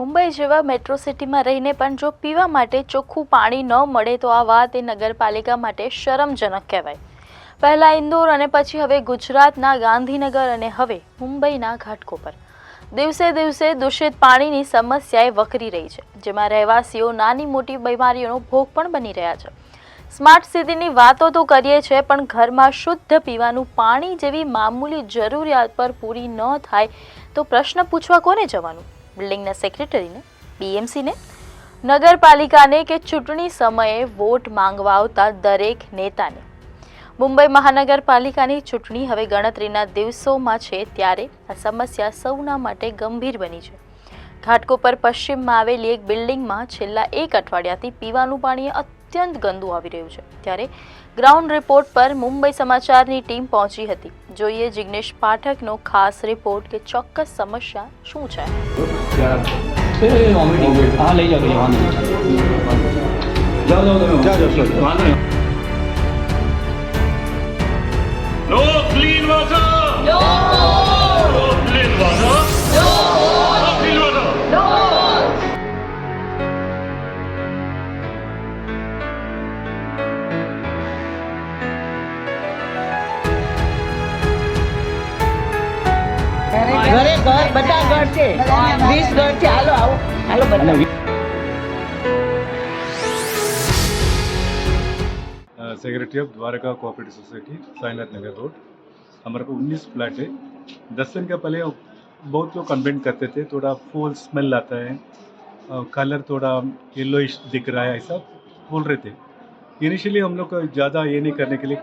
મુંબઈ જેવા મેટ્રો સિટીમાં રહીને પણ જો પીવા માટે ચોખ્ખું પાણી ન મળે તો આ વાત એ નગરપાલિકા માટે શરમજનક કહેવાય। પહેલા ઇન્દોર અને પછી હવે ગુજરાતના ગાંધીનગર અને હવે મુંબઈના ઘાટકોપર દિવસે દિવસે દૂષિત પાણીની સમસ્યાએ વકરી રહી છે, જેમાં રહેવાસીઓ નાની મોટી બીમારીઓનો ભોગ પણ બની રહ્યા છે। સ્માર્ટ સિટીની વાતો તો કરીએ છીએ, પણ ઘરમાં શુદ્ધ પીવાનું પાણી જેવી મામૂલી જરૂરિયાત પર પૂરી ન થાય તો પ્રશ્ન પૂછવા કોને જવાનું? બિલ્ડિંગના સેક્રેટરીને, બીએમસીને, નગરપાલિકાને કે ચૂંટણી સમયે વોટ માંગવા આવતા દરેક નેતાને? મુંબઈ મહાનગરપાલિકાની ચૂંટણી હવે ગણતરીના દિવસોમાં છે, ત્યારે આ સમસ્યા સૌના માટે ગંભીર બની છે। ઘાટકોપર પશ્ચિમમાં આવેલી એક બિલ્ડિંગમાં છેલ્લા એક અઠવાડિયાથી પીવાનું પાણી અત્યંત ગંદુ આવી રહ્યું છે, ત્યારે ગ્રાઉન્ડ રિપોર્ટ પર મુંબઈ સમાચારની ટીમ પહોંચી હતી। જોઈએ જિગ્નેશ પાઠકનો ખાસ રિપોર્ટ કે ચોક્કસ સમસ્યા શું છે। No clean water! No! No clean water! No! No clean water! No! ઘરે ઘર બધા ઘર છે, 20 ઘર છે। હાલો આવો, હાલો બધા। Secretary of Dwarka cooperative society, Sainath Nagar road. हमारे को 19 फ्लैट है। 10 दिन के पहले बहुत लोग कंप्लेंट करते थे, थोड़ा फूल स्मेल आता है, कलर थोड़ा येलोइश दिख रहा है, ऐसा बोल रहे थे। इनिशियली हम लोग को ज़्यादा ये नहीं करने के लिए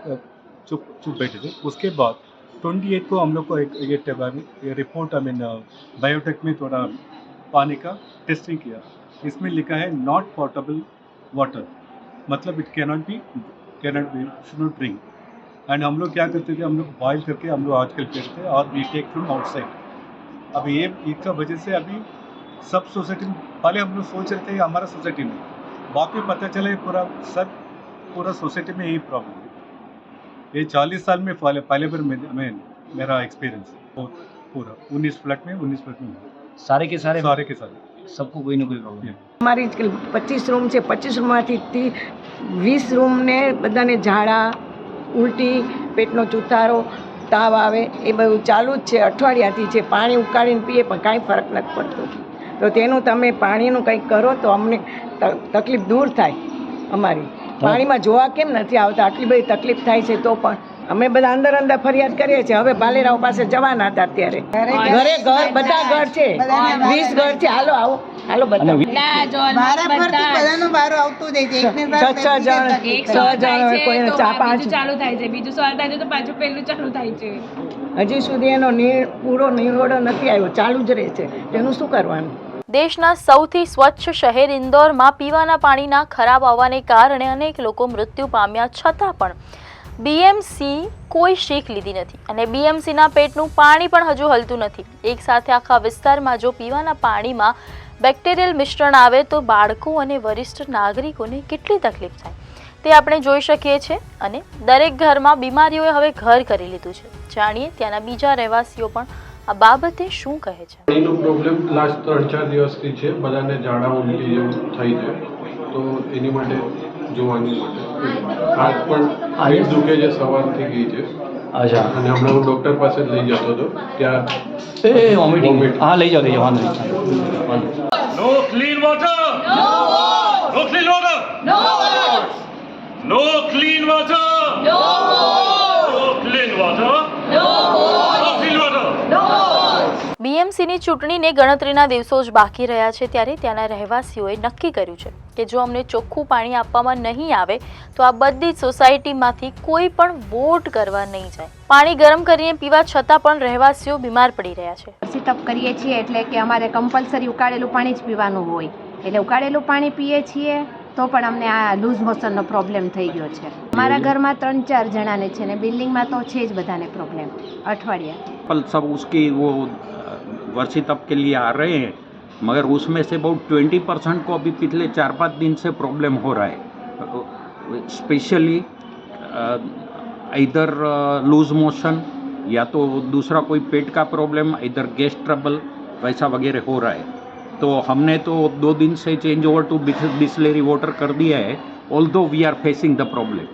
चुप बैठे थे। उसके बाद 28 को हम लोग को ये रिपोर्ट बायोटेक में थोड़ा पानी का टेस्टिंग किया। इसमें लिखा है नॉट पोर्टेबल वाटर, मतलब it should not drink. And हम लोग क्या करते थे, हम लोग बॉयल करके हम लोग आजकल पीते थे, और वी टेक फ्रॉम आउटसाइड। अब ये इसका वजह से अभी सब सोसाइटी में, पहले हम लोग सोच रहे थे हमारा सोसाइटी में, बाद में पता चला पूरा सोसाइटी में यही प्रॉब्लम है। ये 40 साल में पहले बार मेरा एक्सपीरियंस पूरा 19 फ्लैट में सारे के सारे सबको कोई ना कोई प्रॉब्लम। અમારી 25 રૂમ છે, 25 રૂમમાંથી 20 રૂમને બધાને ઝાડા, ઉલટી, પેટનો ચુથારો, તાવ આવે, એ બધું ચાલુ જ છે। અઠવાડિયાથી છે। પાણી ઉકાળીને પીએ પણ કાંઈ ફરક નથી પડતો। તો તેનું તમે પાણીનું કંઈક કરો તો અમને તકલીફ દૂર થાય અમારી। પાણીમાં જોવા કેમ નથી આવતા? આટલી બધી તકલીફ થાય છે તો પણ અમે બધા અંદર ફરિયાદ કરીએ છીએ। હવે ભાલેરાવ પાસે જવાના હતા, અત્યારે ઘરે ઘર બધા ઘર છે, 20 ઘર છે। હાલો આવો, હાલો બધા। 6 જણ કોઈને 4-5 ચાલુ થાય છે, બીજું સોલ્વ થાય છે તો પાછું પહેલું ચાલુ થાય છે। હજી સુધી એનો પૂરો નિર્ણય નથી આવ્યો, ચાલુ જ રહે છે। તેનું શું કરવાનું? દેશના સૌથી સ્વચ્છ શહેર ઇન્દોરમાં પીવાના પાણીના ખરાબ આવવાને કારણે અનેક લોકો મૃત્યુ પામ્યા, છતાં પણ બીએમસી કોઈ શીખ લીધી નથી અને બીએમસીના પેટનું પાણી પણ હજુ હલતું નથી। એક સાથે આખા વિસ્તારમાં જો પીવાના પાણીમાં બેક્ટેરિયલ મિશ્રણ આવે તો બાળકો અને વરિષ્ઠ નાગરિકોને કેટલી તકલીફ થાય તે આપણે જોઈ શકીએ છીએ, અને દરેક ઘરમાં બીમારીઓએ હવે ઘર કરી લીધું છે। જાણીએ ત્યાંના બીજા રહેવાસીઓ પણ આ બાબતે શું કહે છે। પાણીનો પ્રોબ્લેમ લાસ્ટ 3-4 દિવસથી છે। બધાને ઝાડા ઉલટી જેવું થઈ છે, તો એની માટે જોવાની માટે હાથ પણ પેટ દુખે છે, સવારથી ગઈ છે। अच्छा, અને હમણાં હું ડૉક્ટર પાસે જ લઈ જતો હતો, ત્યાં वॉमिटिंग। हाँ ले जाओ वांधो नहीं। No clean water! No! No clean water! No! No clean water! No! No clean water! No! No clean water! No! બીએમસીની ચૂંટણીને ગણતરીના દિવસો જ બાકી રહ્યા છે, ત્યારે ત્યાંના રહેવાસીઓએ નક્કી કર્યું છે કે જો અમને ચોખ્ખું પાણી આપવામાં નહીં આવે તો આ બધી જ સોસાયટીમાંથી કોઈ પણ વોટ કરવા નહીં જાય। પાણી ગરમ કરીને પીવા છતાં પણ રહેવાસીઓ બીમાર પડી રહ્યા છે। પછી તપ કરીએ છીએ એટલે કે અમારે કમ્પલસરી ઉકાળેલું પાણી જ પીવાનું હોય, એટલે ઉકાળેલું પાણી પીએ છીએ તો પણ અમને આ લૂઝ મોશનનો પ્રોબ્લેમ થઈ ગયો છે। અમારા ઘરમાં 3-4 જણાને છે ને બિલ્ડિંગમાં તો છે જ બધાને પ્રોબ્લેમ અઠવાડિયા। सब उसकी वो वर्षी तप के लिए आ रहे हैं, मगर उसमें से बहुत 20% को अभी पिछले 4-5 दिन से प्रॉब्लम हो रहा है। स्पेशली इधर लूज मोशन या तो दूसरा कोई पेट का प्रॉब्लम, इधर गैस ट्रबल वैसा वगैरह हो रहा है। तो हमने तो 2 दिन से change over to Bisleri water कर दिया है, although we are facing the problem.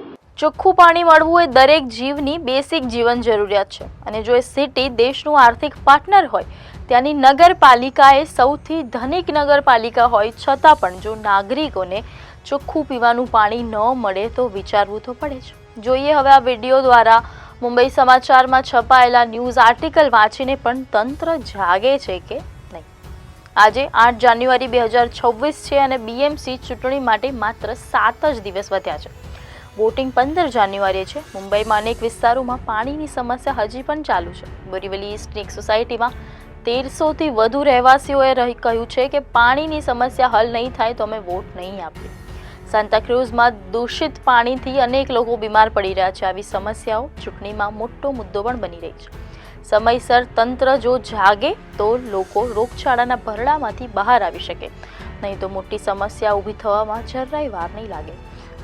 ચોખ્ખું પાણી મળવું એ દરેક જીવની બેસિક જીવન જરૂરિયાત છે અને જો એ સિટી દેશનું આર્થિક પાર્ટનર હોય, ત્યાંની નગરપાલિકા એ સૌથી ધનિક નગરપાલિકા હોય છતાં પણ જો નાગરિકોને ચોખ્ખું પીવાનું પાણી ન મળે તો વિચારવું તો પડે જ. જોઈએ હવે આ વિડીયો દ્વારા મુંબઈ સમાચારમાં છપાયેલા ન્યૂઝ આર્ટિકલ વાંચીને પણ તંત્ર જાગે છે કે નહીં. આજે 8 જાન્યુઆરી 2026 છે અને બીએમસી ચૂંટણી માટે માત્ર 7 જ દિવસ વધ્યા છે. વોટિંગ 15 જાન્યુઆરીએ છે. મુંબઈમાં અનેક વિસ્તારોમાં પાણીની સમસ્યા હજી પણ ચાલુ છે. બોરીવલી ઈસ્ટની એક સોસાયટીમાં 1300થી વધુ રહેવાસીઓએ કહ્યું છે કે પાણીની સમસ્યા હલ નહીં થાય તો અમે વોટ નહીં આપીએ. સાન્તાક્રુઝમાં દૂષિત પાણીથી અનેક લોકો બીમાર પડી રહ્યા છે. આવી સમસ્યાઓ ચૂંટણીમાં મોટો મુદ્દો પણ બની રહી છે. સમયસર તંત્ર જો જાગે તો લોકો રોગચાળાના ભરડામાંથી બહાર આવી શકે, નહીં તો મોટી સમસ્યા ઊભી થવામાં જરાય વાર નહીં લાગે.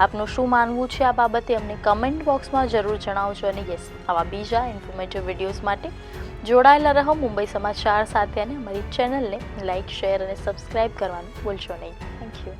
આપનું શું માનવું છે આ બાબતે અમને કમેન્ટ બોક્સમાં જરૂર જણાવજો. અને યસ, આવા બીજા ઇન્ફોર્મેટિવ વિડીયોઝ માટે જોડાયેલા રહો મુંબઈ સમાચાર સાથે અને અમારી ચેનલને લાઇક, શેર અને સબસ્ક્રાઇબ કરવાનું ભૂલશો નહીં. Thank you.